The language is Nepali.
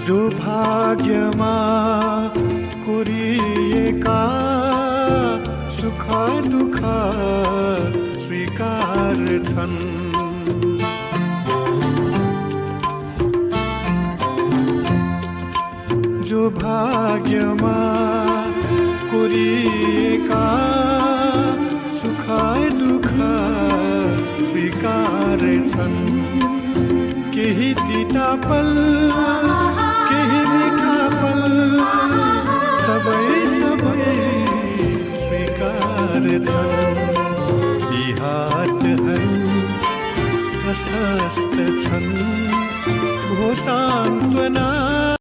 जो भाग्यमा कोरिएका सुख दुःख स्वीकार छन्। जो भाग्यमा कोरिएका सुख दुःख स्वीकार छन्। केही तीता पल केही मीठा पल सबै स्वीकार छन्। यी हातहरू प्रशस्त छन्, हो सान्त्वना।